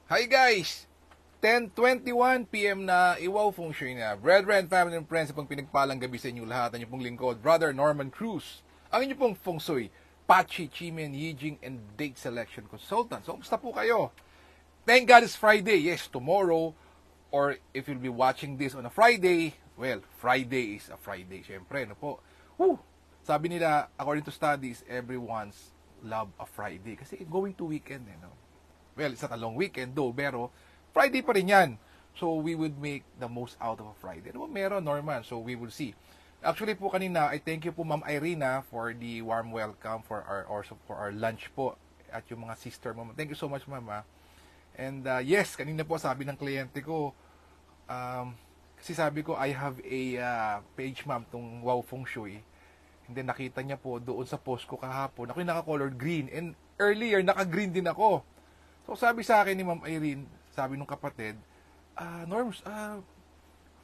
Hi guys! 10:21 PM na Iwaw Feng Shui na. Brethren, family and friends, pang pinagpalang gabi sa inyo lahat. Ang inyong pong lingkod, Brother Norman Cruz. Ang inyong pong Feng Shui, Pachi, Chimen, Yijing, and Date Selection Consultant. So, kumusta po kayo? Thank God it's Friday. Yes, tomorrow, or if you'll be watching this on a Friday, well, Friday is a Friday. Siyempre, no po. Woo! Sabi nila, according to studies, everyone's love a Friday. Kasi going to weekend, no? Well, it's not a long weekend though, pero Friday pa rin yan. So, we would make the most out of a Friday. Ano ba meron, Norman? So, we will see. Actually po kanina, I thank you po Ma'am Irina for the warm welcome for our lunch po at yung mga sister mo. Thank you so much, Mama. And yes, kanina po sabi ng kliyente ko, kasi sabi ko, I have a page, Ma'am, tong Wow Feng Shui. And then nakita niya po doon sa post ko kahapon, ako yung naka-colored green. And earlier, naka-green din ako. So sabi sa akin ni Ma'am Irene, sabi nung kapatid, Norms,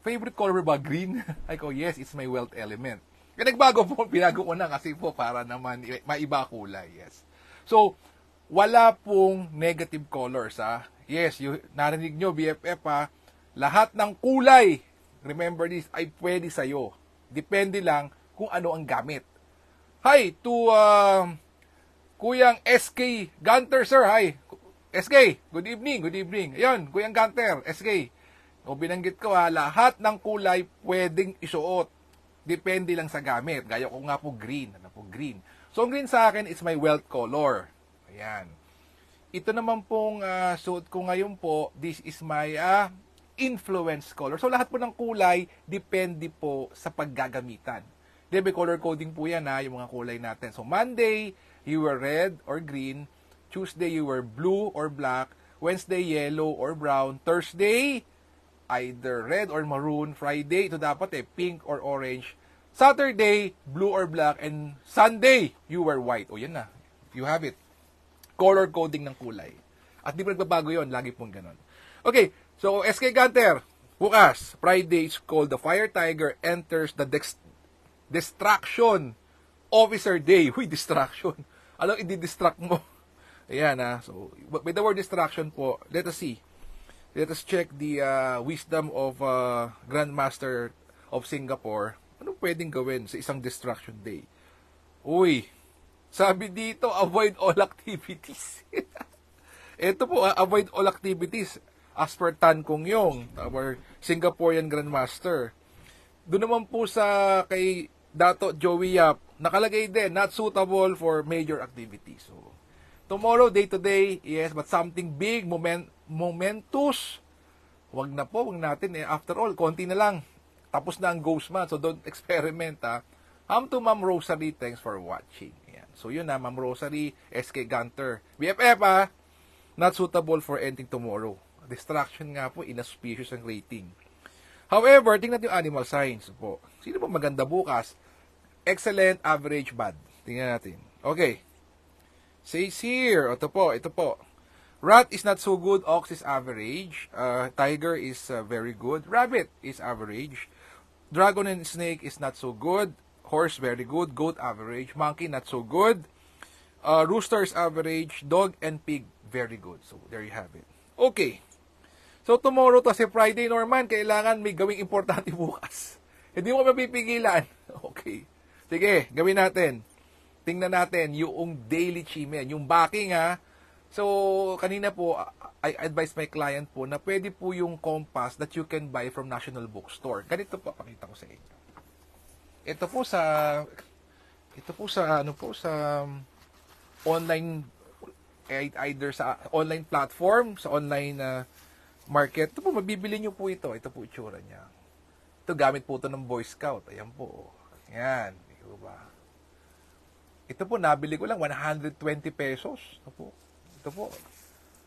favorite color ba green? I go, yes, it's my wealth element. Kaya nagbago po, pinago ko na kasi po para naman maiba kulay, yes. So, wala pong negative colors, ha. Yes, narinig nyo, BFF, ha. Lahat ng kulay, remember this, ay pwede sa'yo. Depende lang kung ano ang gamit. Hi, to Kuyang SK Gunter, sir, hi. SK, good evening, good evening. Ayun, Kuyang Gunter, SK. O binanggit ko lahat ng kulay pwedeng isuot. Depende lang sa gamit. Gaya ko nga po green. Ano po, green. So, ang green sa akin is my wealth color. Ayan. Ito naman pong suot ko ngayon po, this is my influence color. So, lahat po ng kulay, depende po sa paggagamitan. May color coding po yan, yung mga kulay natin. So, Monday, you were red or green. Tuesday, you were blue or black. Wednesday, yellow or brown. Thursday, either red or maroon. Friday, ito dapat pink or orange. Saturday, blue or black. And Sunday, you were white. O yan na. You have it. Color coding ng kulay. At di pa nagbabago yun. Lagi pong ganon. Okay, so SK Gunter. Bukas, Friday is called the Fire Tiger enters the Distraction Officer Day. Huy, distraction. Alam, i-distract mo. Ayan so with the word distraction po, let us see. Let us check the wisdom of Grandmaster of Singapore. Anong pwedeng gawin sa isang distraction day? Uy, sabi dito, avoid all activities. Ito po, avoid all activities as per Tan Kong Yong, our Singaporean Grandmaster. Doon naman po sa kay Dato Joey Yap, nakalagay din, not suitable for major activities. So, tomorrow, day to day, yes, but something big, momentous. Wag na po, wag natin After all, konti na lang. Tapos na ang ghost month, so don't experiment, to Ma'am Rosary, thanks for watching. Ayan. So yun Ma'am Rosary, SK Gunter. BFF, not suitable for anything tomorrow. Distraction nga po, inauspicious ang rating. However, tingnan yung animal signs po. Sino ba maganda bukas? Excellent, average, bad. Tingnan natin. Okay. Says here, ito po. Rat is not so good, ox is average, tiger is very good, rabbit is average, dragon and snake is not so good, horse very good, goat average, monkey not so good, rooster is average, dog and pig very good. So, there you have it. Okay. So, tomorrow kasi Friday, Norman, kailangan may gawing importante bukas. Hindi mo mapipigilan. Okay. Sige, gawin natin. Tingnan natin yung daily chimen, yung backing So, kanina po, I advise my client po na pwede po yung compass that you can buy from National Bookstore. Ganito po, pakita ko sa inyo. Ito po sa online, either sa online platform, sa online market. Ito po, mabibili nyo po ito. Ito po itsura niya. Ito, gamit po ito ng Boy Scout. Ayan po. Ayan. Ito ba? Ito po, nabili ko lang, 120 pesos. Ito po.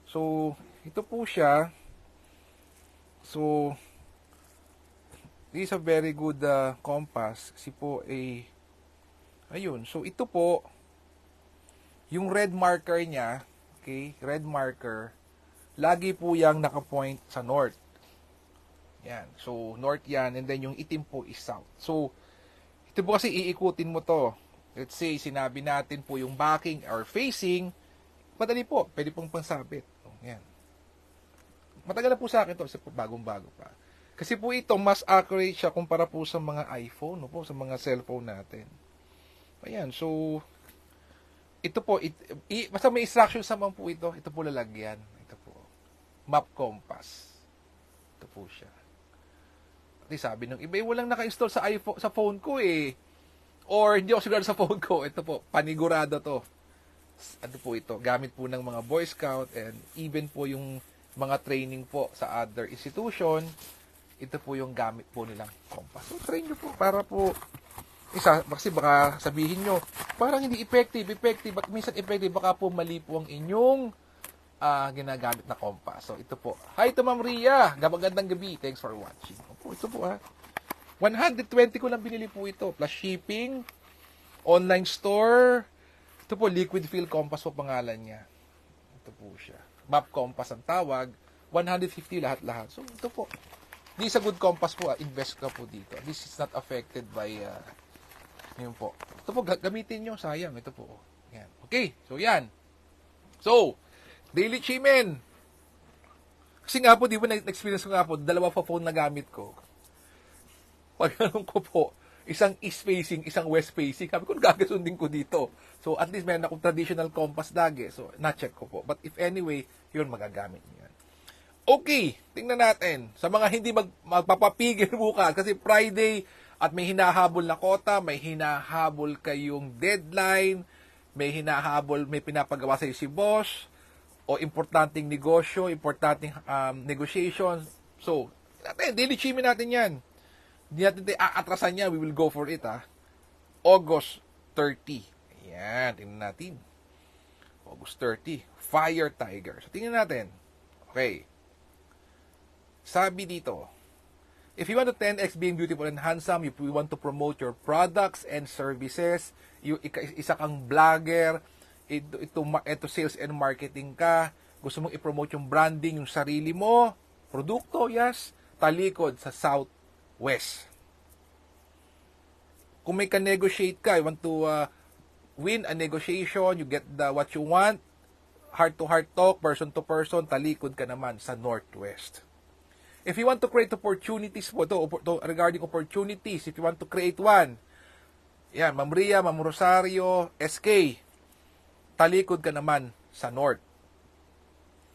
So, ito po siya. So, this is a very good compass. Kasi po, ayun. So, ito po, yung red marker niya, okay, red marker, lagi po yang nakapoint sa north. Yan. So, north yan, and then yung itim po is south. So, ito po kasi iikutin mo to. Let's say, sinabi natin po yung backing or facing, madali po, pwede pong pangsabit. Yan. Matagal na po sa akin to, kasi po bagong-bago pa. Kasi po ito, mas accurate siya kumpara po sa mga iPhone, no po, sa mga cellphone natin. Ayan, so, ito po, basta may instructions naman po ito, ito po lalagyan. Ito po, map compass. Ito po siya. At sabi ng iba, walang naka-install sa iPhone, sa phone ko eh. Or hindi ako sigurado sa phone ko. Ito po, panigurado to. Ano po ito, gamit po ng mga Boy Scout and even po yung mga training po sa other institution, ito po yung gamit po nilang compass. So, train nyo po para po, kasi baka sabihin nyo, parang hindi effective, but minsan effective, baka po mali po ang inyong ginagamit na compass. So, ito po. Hi to Ma'am Ria, magandang gabi, thanks for watching. Ito po 120 ko lang binili po ito, plus shipping, online store. Ito po, liquid field compass po pangalan niya. Ito po siya. Map compass ang tawag. 150 lahat-lahat. So, ito po. This is a good compass po. Invest ka po dito. This is not affected by, yun po. Ito po, gamitin nyo. Sayang. Ito po. Yan. Okay. So, yan. So, Daily Chimen. Kasi nga po, di ba, na-experience ko nga po, dalawa pa phone na gamit ko. Pag anong ko po, isang east facing, isang west facing. Sabi ko, gagasundin ko dito. So, at least meron akong traditional compass lagi. So, na-check ko po. But if anyway, yun, magagamit niyo yan. Okay, tingnan natin. Sa mga hindi magpapapigil bukas, kasi Friday at may hinahabol na kota, may hinahabol kayong deadline, may hinahabol, may pinapagawa sa'yo si boss, o importanteng negosyo, importanteng negotiation. So, daily chimney natin yan. Hindi natin aatrasan niya, we will go for it August 30. Ayan, tingnan natin. August 30, Fire Tiger. So, tingnan natin. Okay. Sabi dito, if you want to 10x being beautiful and handsome, if you want to promote your products and services, isa kang vlogger, ito sales and marketing ka, gusto mong i-promote yung branding, yung sarili mo, produkto, yes, talikod sa Southwest. Kung may ka-negotiate ka, you want to win a negotiation, you get what you want, heart-to-heart talk, person-to-person, talikod ka naman sa Northwest. If you want to create opportunities po, regarding opportunities, if you want to create one, yan, Ma'am Ria, Ma'am Rosario, SK, talikod ka naman sa North.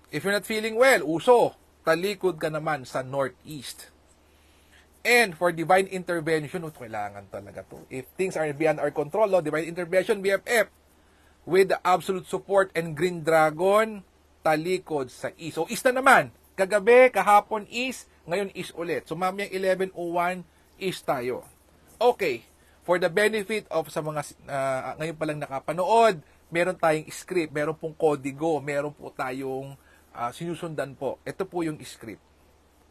If you're not feeling well, Uso, talikod ka naman sa Northeast. And for divine intervention, kailangan talaga to. If things are beyond our control, divine intervention, BFF, with the absolute support and Green Dragon, talikod sa East. So, East na naman. Kagabi, kahapon East, ngayon East ulit. So, mamayang 11:01 East tayo. Okay. For the benefit of sa mga ngayon pa lang nakapanood, meron tayong script, meron pong kodigo, meron po tayong sinusundan po. Ito po yung script.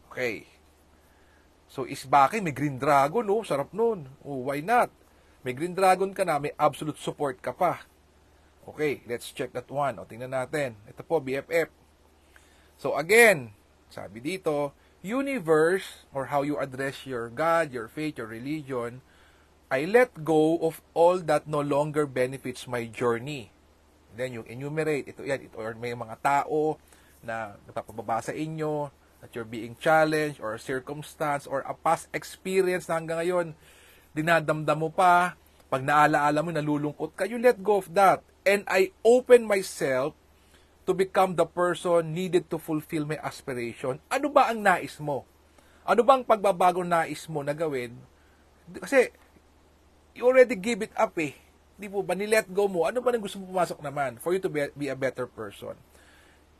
Okay. So, Isbake, may Green Dragon, sarap nun. Why not? May Green Dragon ka na, may absolute support ka pa. Okay, let's check that one. Tingnan natin. Ito po, BFF. So, again, sabi dito, universe, or how you address your God, your faith, your religion, I let go of all that no longer benefits my journey. Then, yung enumerate, ito yan, or may mga tao na napapababa sa inyo, that you're being challenged, or circumstance, or a past experience na hanggang ngayon, dinadamdam mo pa, pag naalaala mo, nalulungkot ka, you let go of that. And I open myself to become the person needed to fulfill my aspiration. Ano ba ang nais mo? Ano bang pagbabagong nais mo na gawin? Kasi, you already give it up Di po ba? Ni-let go mo. Ano ba nang gusto mo pumasok naman for you to be a better person?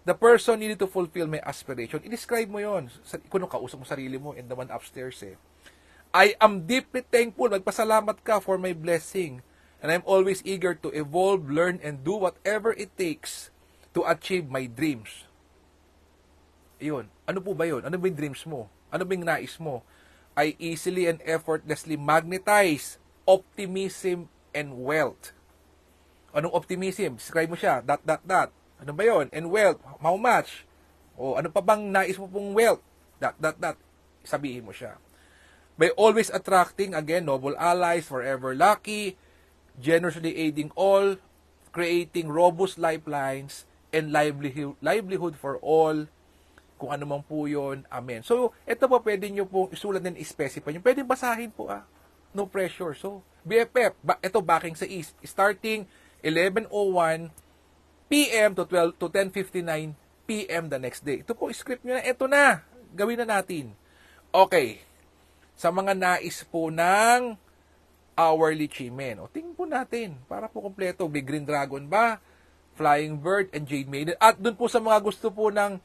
The person needed to fulfill my aspiration. I-describe mo yon. Kung kausap mo sarili mo and the one upstairs I am deeply thankful. Magpasalamat ka for my blessing. And I'm always eager to evolve, learn, and do whatever it takes to achieve my dreams. Iyon. Ano po ba yun? Ano ba yung dreams mo? Ano ba yung nais mo? I easily and effortlessly magnetize optimism and wealth. Anong optimism? Describe mo siya. That. Ano ba yun? And wealth. How much? O ano pa bang nais mo pong wealth? That. Sabihin mo siya. By always attracting, again, noble allies, forever lucky, generously aiding all, creating robust lifelines, and livelihood for all, kung ano man po yun, amen. So, ito po, pwede nyo pong isulat din, specify nyo. Pwede basahin po, no pressure. So, BFF, ito backing sa East, starting 11:01 p.m. to 10:59 p.m. the next day. Ito po, script nyo na, ito na, gawin na natin. Okay, sa mga nais po ng hourly Chimen. O, tingin po natin, para po kompleto, Big Green Dragon ba, Flying Bird, and Jade Maiden. At dun po sa mga gusto po ng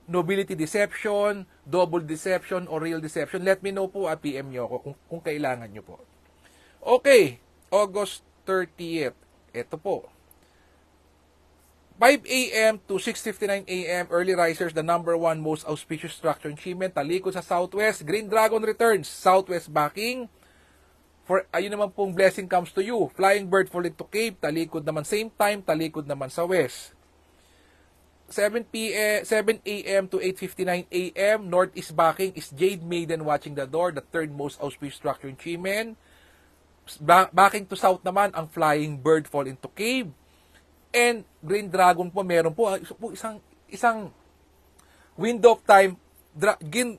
Nobility Deception, Double Deception, or Real Deception, let me know po, PM nyo ako kung kailangan nyo po. Okay, August 30th. Ito po. 5 a.m. to 6:59 a.m. early risers, the number one most auspicious structure in Chimen, talikod sa southwest. Green Dragon returns, southwest backing. For ayun naman pong blessing comes to you. Flying Bird falling to Cape, talikod naman same time, talikod naman sa west. 7 a.m. to 8:59 a.m. northeast backing is Jade Maiden watching the door, the third most auspicious structure in Chimen. Backing to south naman ang Flying Bird fall into Cave. And Green Dragon po, meron po isang window of time.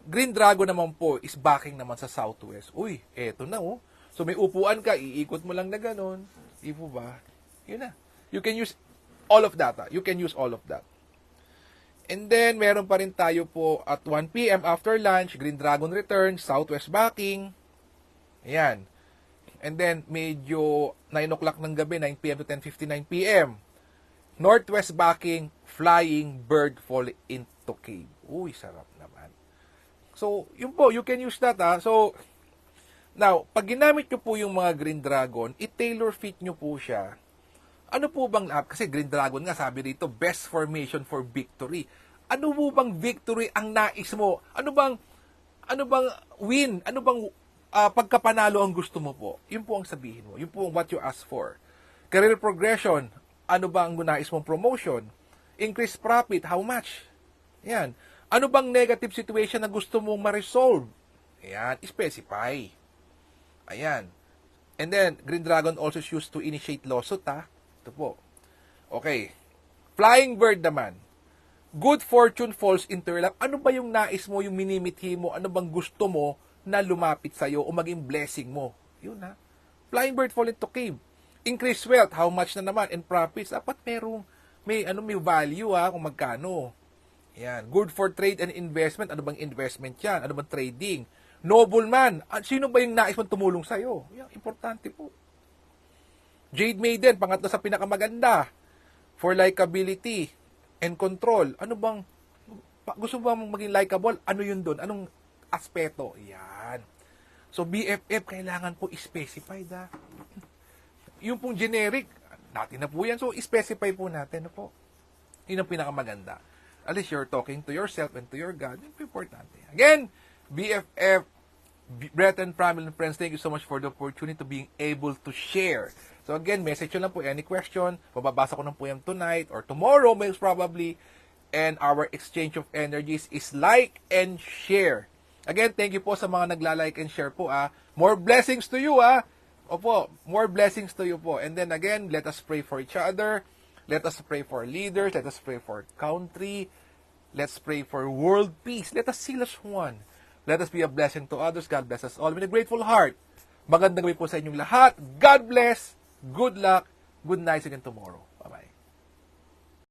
Green Dragon naman po is backing naman sa southwest. Uy, eto na oh. So may upuan ka, iikot mo lang na ganon. Di po ba? Yun na. You can use all of that. You can use all of that. And then, meron pa rin tayo po at 1 p.m. after lunch, Green Dragon returns, southwest backing. Ayan. And then, medyo 9 o'clock ng gabi, 9 p.m. to 10:59 p.m. Northwest backing, Flying Bird fall into Cave. Uy, sarap naman. So, yun po, you can use that So, now, pag ginamit nyo po yung mga Green Dragon, i-tailor fit nyo po siya. Ano po bang, kasi Green Dragon nga, sabi dito, best formation for victory. Ano po bang victory ang nais mo? Ano bang win? Ano bang pagkapanalo ang gusto mo po? Yun po ang sabihin mo. Yun po ang what you ask for. Career progression, ano ba ang nais mong promotion? Increase profit, how much? Yan. Ano bang negative situation na gusto mong ma-resolve? Ayan, specify. Ayan. And then, Green Dragon also is used to initiate lawsuit, Ito po. Okay. Flying Bird naman. Good fortune falls into your lap. Ano ba yung nais mo, yung minimithi mo? Ano bang gusto mo na lumapit sa'yo o maging blessing mo? Yun Flying Bird fall into Cave. Increase wealth, how much na naman, and profits, dapat may value kung magkano. Yan. Good for trade and investment, ano bang investment yan? Ano bang trading? Nobleman, sino ba yung nais mong tumulong sa'yo? Yan, importante po. Jade Maiden, pangatlo sa pinakamaganda. For likability and control. Ano bang, gusto mo bang maging likable? Ano yun doon? Anong aspeto? Yan. So, BFF, kailangan po specified, Yung pong generic, natin na po yan. So, specify po natin na po. Yun ang pinakamaganda. At least you're talking to yourself and to your God. Yun po importante. Again, BFF, Brethren, family, and friends, thank you so much for the opportunity to being able to share. So again, message nyo lang po any question. Mababasa ko ng po yan tonight or tomorrow, most probably. And our exchange of energies is like and share. Again, thank you po sa mga nagla-like and share po. More blessings to you, Opo, more blessings to you po. And then again, let us pray for each other. Let us pray for leaders. Let us pray for country. Let's pray for world peace. Let us seal as one. Let us be a blessing to others. God bless us all with a grateful heart. Magandang gabi po sa inyong lahat. God bless. Good luck. Good night again tomorrow.